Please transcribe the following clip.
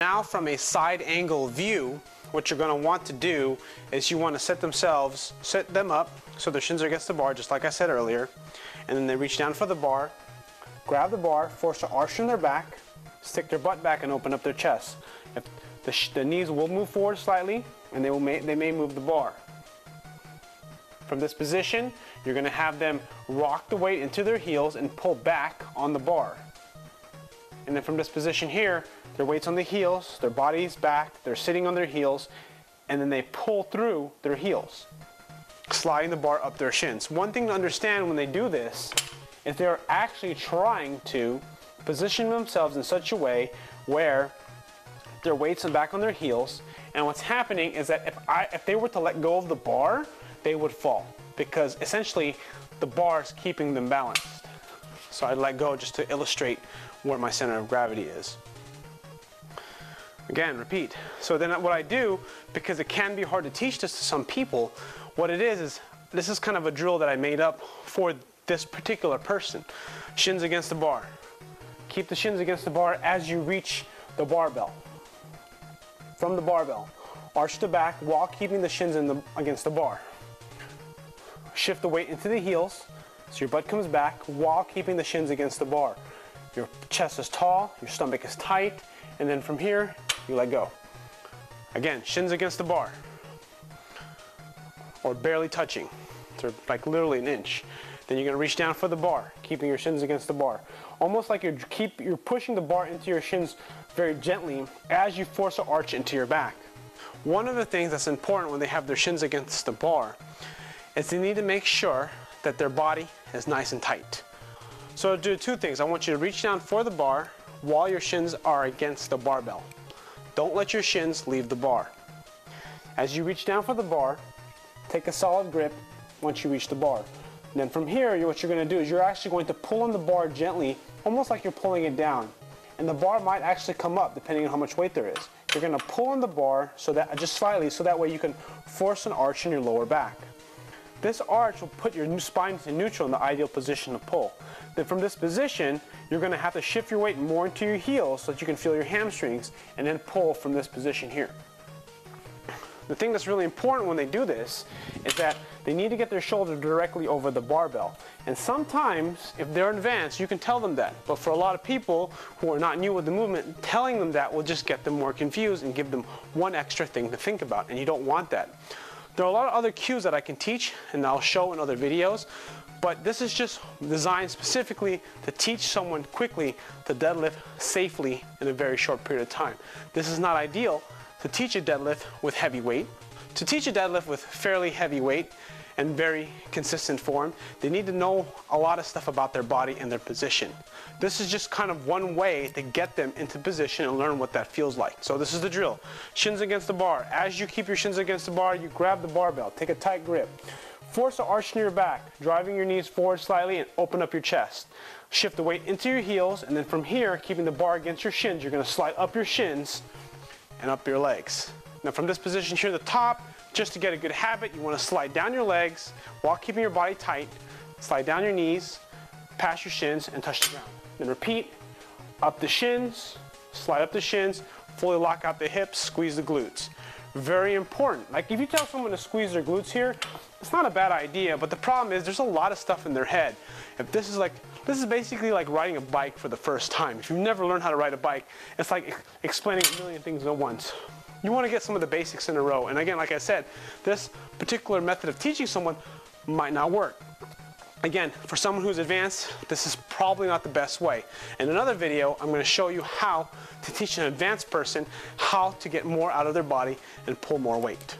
Now from a side angle view, what you're going to want to do is you want to set them up so their shins are against the bar, just like I said earlier, and then they reach down for the bar, grab the bar, force an arch in their back, stick their butt back and open up their chest. If the knees will move forward slightly, and they may move the bar. From this position, you're going to have them rock the weight into their heels and pull back on the bar. And then from this position here, their weight's on the heels, their body's back, they're sitting on their heels, and then they pull through their heels, sliding the bar up their shins. One thing to understand when they do this is they're actually trying to position themselves in such a way where their weight's back on their heels, and what's happening is that if they were to let go of the bar, they would fall, because essentially the bar is keeping them balanced. So I'd let go just to illustrate where my center of gravity is. Again, repeat. So then what I do, because it can be hard to teach this to some people, what it is this is kind of a drill that I made up for this particular person. Shins against the bar. Keep the shins against the bar as you reach the barbell. From the barbell, arch the back while keeping the shins against the bar. Shift the weight into the heels so your butt comes back while keeping the shins against the bar. Your chest is tall, your stomach is tight, and then from here, you let go. Again, shins against the bar, or barely touching, so like literally an inch. Then you're going to reach down for the bar, keeping your shins against the bar. Almost like you're pushing the bar into your shins very gently as you force an arch into your back. One of the things that's important when they have their shins against the bar is they need to make sure that their body is nice and tight. So do two things. I want you to reach down for the bar while your shins are against the barbell. Don't let your shins leave the bar. As you reach down for the bar, take a solid grip once you reach the bar. And then from here, what you're going to do is you're actually going to pull on the bar gently, almost like you're pulling it down. And the bar might actually come up depending on how much weight there is. You're going to pull on the bar so that just slightly, so that way you can force an arch in your lower back. This arch will put your spine to neutral in the ideal position to pull. Then from this position, you're going to have to shift your weight more into your heels so that you can feel your hamstrings, and then pull from this position here. The thing that's really important when they do this is that they need to get their shoulder directly over the barbell. And sometimes, if they're advanced, you can tell them that. But for a lot of people who are not new with the movement, telling them that will just get them more confused and give them one extra thing to think about, and you don't want that. There are a lot of other cues that I can teach and I'll show in other videos, but this is just designed specifically to teach someone quickly to deadlift safely in a very short period of time. This is not ideal to teach a deadlift with heavy weight. To teach a deadlift with fairly heavy weight and very consistent form, they need to know a lot of stuff about their body and their position. This is just kind of one way to get them into position and learn what that feels like. So this is the drill. Shins against the bar. As you keep your shins against the bar, you grab the barbell. Take a tight grip. Force an arch near your back, driving your knees forward slightly and open up your chest. Shift the weight into your heels, and then from here, keeping the bar against your shins, you're going to slide up your shins and up your legs. Now from this position here at the top, just to get a good habit, you want to slide down your legs while keeping your body tight. Slide down your knees, past your shins, and touch the ground. Then repeat, up the shins, slide up the shins, fully lock out the hips, squeeze the glutes. Very important. Like if you tell someone to squeeze their glutes here, it's not a bad idea, but the problem is there's a lot of stuff in their head. If this is basically like riding a bike for the first time. If you've never learned how to ride a bike, it's like explaining a million things at once. You want to get some of the basics in a row. And again, like I said, this particular method of teaching someone might not work. Again, for someone who's advanced, this is probably not the best way. In another video, I'm going to show you how to teach an advanced person how to get more out of their body and pull more weight.